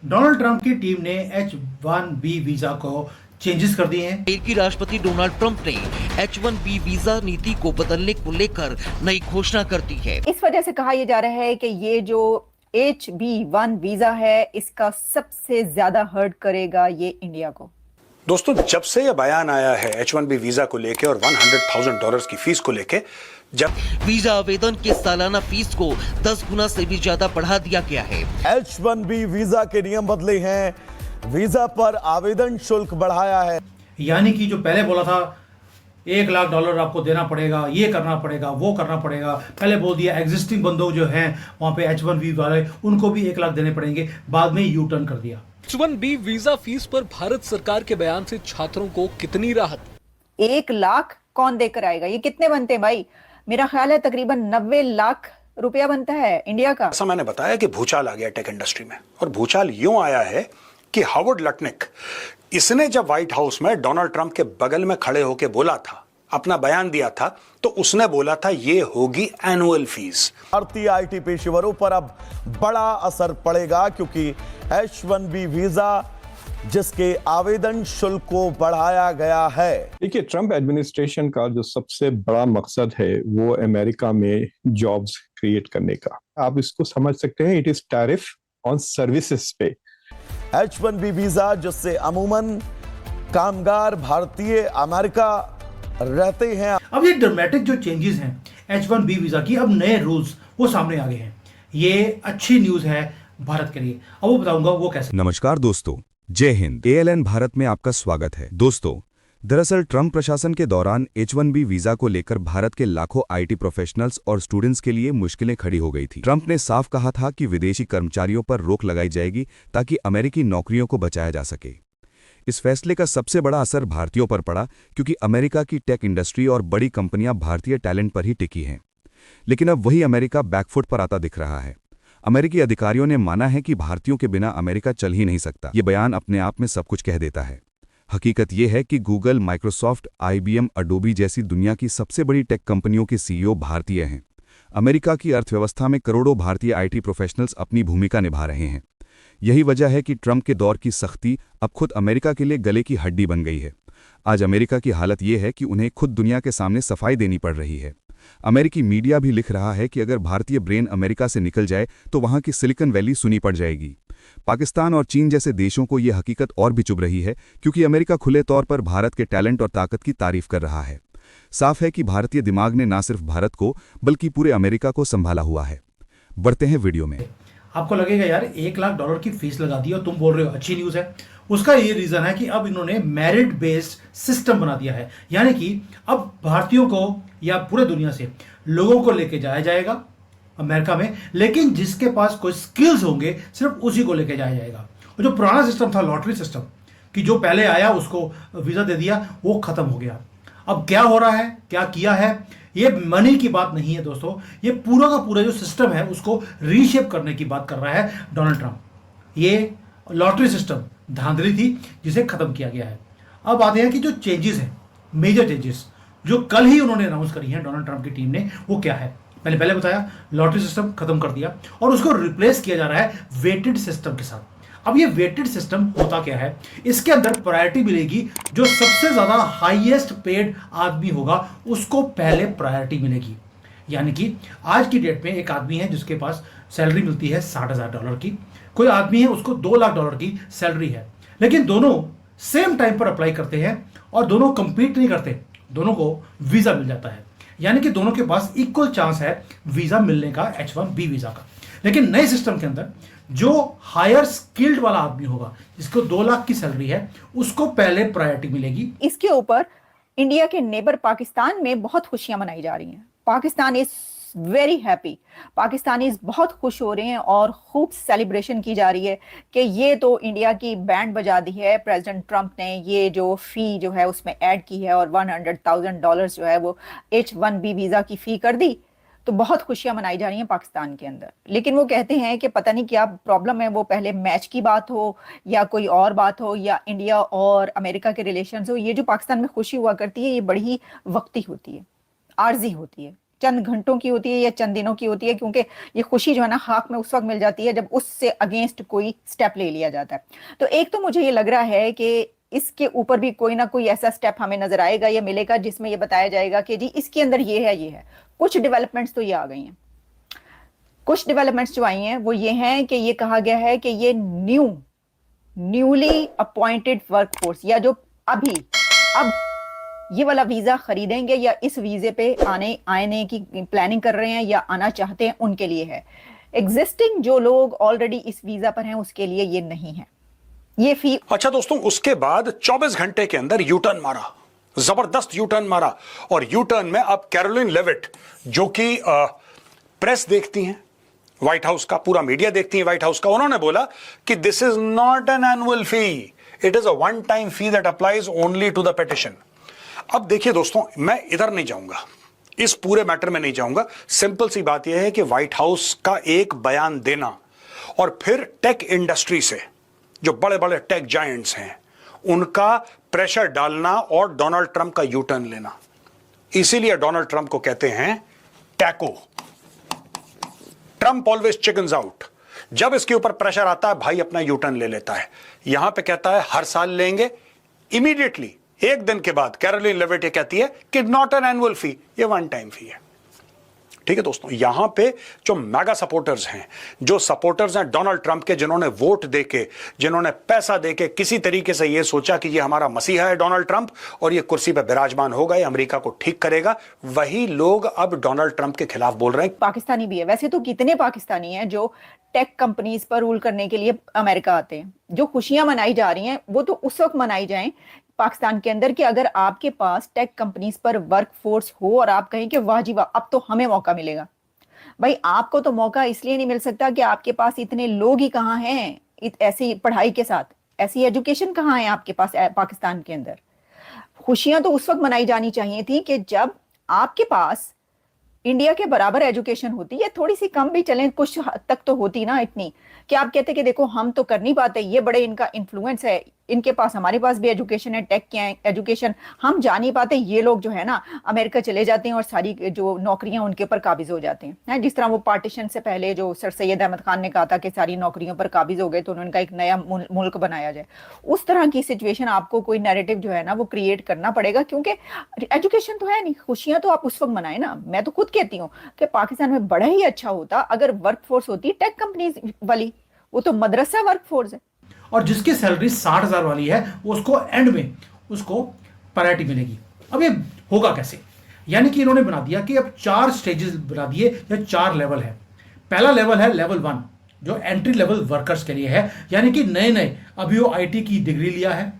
Donald Trump की team ने H-1B visa को चेंजेस कर दिए हैं। अमेरिकी राष्ट्रपति डोनाल्ड ट्रंप ने H-1B वीजा नीति को बदलने को लेकर नई घोषणा कर दी है। इस वजह से कहा यह जा रहा है कि ये जो H-1B वीजा है इसका सबसे ज्यादा हर्ट करेगा ये इंडिया को। दोस्तों, जब से यह बयान आया है H-1B वीजा को लेके और $100,000 की फीस को लेके, जब वीजा आवेदन के सालाना फीस को 10 गुना से भी ज्यादा बढ़ा दिया गया है। H-1B वीजा के नियम बदले हैं, वीजा पर आवेदन शुल्क बढ़ाया है। यानी कि जो पहले बोला था $1 लाख आपको देना पड़ेगा, ये करना पड़ेगा, वो करना पड़ेगा, पहले बोल दिया एग्जिस्टिंग बंदों जो हैं वहां पे H-1B वाले उनको भी 1 लाख देने पड़ेंगे, बाद में यू टर्न कर दिया। H-1B वीजा फीस पर भारत सरकार के बयान से छात्रों को कितनी राहत? 1 लाख कौन देकर आएगा? ये कितने बनते हैं भाई? मेरा ख्याल है तकरीबन 90 लाख रुपया बनता है इंडिया का। ऐसा मैंने बताया कि भूचाल आ गया टेक इंडस्ट्री में, और भूचाल यूं आया है कि हावर्ड लटनिक, इसने जब व्हाइट हाउस में डोनाल्ड ट्रंप के बगल में खड़े होकर बोला था, अपना बयान दिया था, तो उसने बोला था ये होगी एनुअल फीस। भारतीय आईटी पेशेवरों पर अब बड़ा असर पड़ेगा क्योंकि H-1B वीजा जिसके आवेदन शुल्क को बढ़ाया गया है। देखिए, ट्रंप एडमिनिस्ट्रेशन का जो सबसे बड़ा मकसद है वो अमेरिका में जॉब्स क्रिएट करने का। आप इसको समझ सकते हैं, it is tariff on services पे। H-1B वीजा जिससे अमूमन कामगार भारतीय अमेरिका रहते हैं। अब ये ड्रामेटिक जो चेंजेस हैं H-1B वीजा की, अब नए रूल्स वो सामने आ गए हैं। ये अच्छी न्यूज है भारत के लिए। अब वो बताऊंगा वो कैसे। नमस्कार दोस्तों, जय हिंद। ALN भारत में आपका स्वागत है। दोस्तों, दरअसल ट्रंप प्रशासन के दौरान H-1B वीजा को लेकर भारत के लाखों IT प्रोफेशनल्स और स्टूडेंट्स के लिए मुश्किलें खड़ी हो गई थी। ट्रंप ने साफ कहा था कि विदेशी कर्मचारियों पर रोक लगाई जाएगी ताकि अमेरिकी नौकरियों को बचाया जा सके। इस फैसले का सबसे बड़ा असर भारतीयों पर पड़ा क्योंकि अमेरिका की टेक इंडस्ट्री और बड़ी कंपनियां भारतीय टैलेंट पर ही टिकी हैं। लेकिन अब वही अमेरिका बैकफुट पर आता दिख रहा है। अमेरिकी अधिकारियों ने माना है कि भारतीयों के बिना अमेरिका चल ही नहीं सकता। ये बयान अपने आप में सब कुछ कह देता है। हकीकत यह है कि गूगल, माइक्रोसॉफ्ट, IBM, अडोबी जैसी दुनिया की सबसे बड़ी टेक कंपनियों के CEO भारतीय हैं। अमेरिका की अर्थव्यवस्था में करोड़ों भारतीय IT प्रोफेशनल्स अपनी भूमिका निभा रहे हैं। यही वजह है कि ट्रंप के दौर की सख्ती अब खुद अमेरिका के लिए गले की हड्डी बन गई है। आज अमेरिका की हालत यह है कि उन्हें खुद दुनिया के सामने सफाई देनी पड़ रही है। अमेरिकी मीडिया भी लिख रहा है कि अगर भारतीय ब्रेन अमेरिका से निकल जाए तो वहां की सिलिकॉन वैली सुनी पड़ जाएगी। पाकिस्तान और चीन जैसे देशों को यह हकीकत और भी चुभ रही है क्योंकि अमेरिका खुले तौर पर भारत के टैलेंट और ताकत की तारीफ कर रहा है। साफ है कि भारतीय दिमाग ने न सिर्फ भारत को बल्कि पूरे अमेरिका को संभाला हुआ है। बढ़ते हैं वीडियो में। आपको लगेगा यार $1 लाख की फीस लगा दी और तुम बोल रहे हो अच्छी न्यूज है। उसका ये रीजन है कि अब इन्होंने मेरिट बेस्ड सिस्टम बना दिया है। यानी कि अब भारतीयों को या पूरे दुनिया से लोगों को लेके जाया जाएगा अमेरिका में, लेकिन जिसके पास कोई स्किल्स होंगे सिर्फ उसी को लेके जाया जाएगा। और जो पुराना सिस्टम था लॉटरी सिस्टम कि जो पहले आया उसको वीजा दे दिया, वो खत्म हो गया। अब क्या हो रहा है, क्या किया है, ये मनी की बात नहीं है दोस्तों, ये पूरा का पूरा जो सिस्टम है उसको रीशेप करने की बात कर रहा है डोनाल्ड ट्रंप। ये लॉटरी सिस्टम धांधली थी जिसे खत्म किया गया है। अब आते हैं कि जो चेंजेस हैं, मेजर चेंजेस जो कल ही उन्होंने अनाउंस करी हैं डोनाल्ड ट्रंप की टीम ने, वो क्या है। पहले बताया लॉटरी सिस्टम खत्म कर दिया और उसको रिप्लेस किया जा रहा है वेटेड सिस्टम के साथ। अब ये वेटेड सिस्टम होता क्या है, इसके अंदर प्रायोरिटी मिलेगी, जो सबसे ज्यादा हाईएस्ट पेड आदमी होगा उसको पहले प्रायोरिटी मिलेगी। यानी कि आज की डेट में एक आदमी है जिसके पास सैलरी मिलती है $60,000 की, कोई आदमी है उसको $2 लाख की सैलरी है, लेकिन दोनों सेम टाइम पर अप्लाई करते हैं और दोनों कंपीट नहीं करते, दोनों को वीजा मिल जाता है। यानी कि दोनों के पास इक्वल चांस है वीजा मिलने का, H-1B वीजा का। लेकिन नए सिस्टम के अंदर जो हायर स्किल्ड वाला आदमी होगा जिसको 2 लाख की सैलरी है उसको पहले प्रायोरिटी मिलेगी। इसके ऊपर इंडिया के नेबर पाकिस्तान में बहुत खुशियां मनाई जा रही हैं। Pakistan is very happy, Pakistanis बहुत खुश हो रहे हैं और खूब सेलिब्रेशन की जा रही है कि ये तो इंडिया की बैंड बजा दी है। प्रेसिडेंट ट्रंप ने ये जो फी जो है उसमें ऐड की है और $100,000 जो है वो H-1B वीजा की फी कर दी, तो बहुत खुशियां मनाई जा रही हैं पाकिस्तान के अंदर। लेकिन वो कहते हैं कि पता नहीं क्या प्रॉब्लम है, वो पहले मैच की बात हो या कोई और बात हो या इंडिया और अमेरिका के रिलेशंस हो, ये जो पाकिस्तान में खुशी हुआ करती है ये बड़ी ही वक्ती होती है, आर्जी होती है। चंद घंटों की होती है या चंद दिनों की होती है, क्योंकि ये खुशी जो है ना खाक में उस वक्त मिल जाती है जब उससे अगेंस्ट कोई स्टेप ले लिया जाता है। तो एक तो मुझे ये लग रहा है कि इसके ऊपर भी कोई ना कोई ऐसा स्टेप हमें नजर आएगा या मिलेगा जिसमें ये बताया जाएगा कि जी इसके अंदर ये है। कुछ डेवलपमेंट्स तो ये आ गई हैं। कुछ डेवलपमेंट्स जो आई हैं वो ये हैं कि ये कहा गया है कि ये न्यूली अपॉइंटेड वर्कफोर्स, या जो अब ये वाला वीजा खरीदेंगे या इस वीजे पे आने की प्लानिंग कर रहे हैं या आना चाहते हैं, उनके लिए है। एग्जिस्टिंग जो लोग ऑलरेडी इस वीजा पर हैं उसके लिए ये नहीं है। ये फी अच्छा दोस्तों, उसके बाद 24 घंटे के अंदर यू टर्न मारा, जबरदस्त यू टर्न मारा। और यू टर्न में अब कैरोलिन लेविट, जो कि प्रेस देखती हैं व्हाइट हाउस का, पूरा मीडिया देखती है व्हाइट हाउस का, उन्होंने बोला कि this is not an annual fee, it is a one time fee that applies only to the petition. अब देखिए दोस्तों, मैं इधर नहीं जाऊंगा, इस पूरे मैटर में नहीं जाऊंगा। सिंपल सी बात यह है कि व्हाइट हाउस का एक बयान देना और फिर टेक इंडस्ट्री से, जो बड़े बड़े टेक जायंट्स हैं, उनका प्रेशर डालना और डोनाल्ड ट्रंप का यू टर्न लेना। इसीलिए डोनाल्ड ट्रंप को कहते हैं taco, Trump always chickens out. जब इसके ऊपर प्रेशर आता है, भाई अपना यू टर्न ले लेता है। यहां पे कहता है हर साल लेंगे, इमीडिएटली एक दिन के बाद कैरोलिन लेविट ये कहती है कि नॉट एन एनुअल फी, ये वन टाइम फी है। ठीक है दोस्तों, यहां पे जो मेगा सपोर्टर्स हैं, जो सपोर्टर्स हैं डोनाल्ड ट्रंप के, जिन्होंने वोट देके, जिन्होंने पैसा देके किसी तरीके से ये सोचा कि ये हमारा मसीहा है डोनाल्ड ट्रंप और ये कुर्सी पे विराजमान होगा, ये अमेरिका को ठीक करेगा, वही लोग अब डोनाल्ड ट्रंप के खिलाफ बोल रहे हैं। पाकिस्तानी भी है, वैसे तो कितने पाकिस्तानी हैं जो टेक कंपनीज पर रूल करने के लिए अमेरिका आते हैं। जो खुशियां मनाई जा रही हैं वो तो उस वक्त मनाई जाएं पाकिस्तान के अंदर कि अगर आपके पास टेक कंपनीज पर वर्कफोर्स हो और आप कहें कि वाह जी वाह अब तो हमें मौका मिलेगा। भाई आपको तो मौका इसलिए नहीं मिल सकता कि आपके पास इतने लोग ही कहाँ हैं ऐसी पढ़ाई के साथ, ऐसी एजुकेशन कहाँ है आपके पास पाकिस्तान के अंदर। खुशियां तो उस वक्त मनाई जानी चाहिए थी कि जब आपके पास इंडिया के बराबर एजुकेशन होती है, थोड़ी सी कम भी चलें कुछ हद तक तो होती ना, इतनी कि आप कहते कि देखो हम तो कर नहीं पाते, ये बड़े इनका इन्फ्लुएंस है, इनके पास हमारे पास भी एजुकेशन है, टेक की एजुकेशन, हम जा नहीं पाते, ये लोग जो है ना अमेरिका चले जाते हैं और सारी जो नौकरियां उनके ऊपर काबिज हो जाते हैं। जिस तरह वो पार्टीशन से पहले जो सर सैयद अहमद खान ने कहा था कि सारी नौकरियों पर काबिज हो गए तो उन्होंने कहा एक नया मुल्क बनाया जाए। उस तरह की सिचुएशन आपको कोई नैरेटिव जो है ना वो क्रिएट करना पड़ेगा, क्योंकि एजुकेशन तो है नहीं। खुशियां तो आप उस वक्त मनाए ना। मैं तो खुद कहती हूँ कि पाकिस्तान में बड़ा ही अच्छा होता अगर वर्कफोर्स होती टेक कंपनीज वाली, वो तो मदरसा वर्कफोर्स है। और जिसकी सैलरी 60,000 वाली है उसको एंड में उसको प्रायोरिटी मिलेगी। अब ये होगा कैसे? यानी कि इन्होंने बना दिया कि अब 4 स्टेजेस बना दिए या 4 लेवल है। पहला लेवल है लेवल 1 जो एंट्री लेवल वर्कर्स के लिए है, यानी कि नए नए अभी वो आईटी की डिग्री लिया है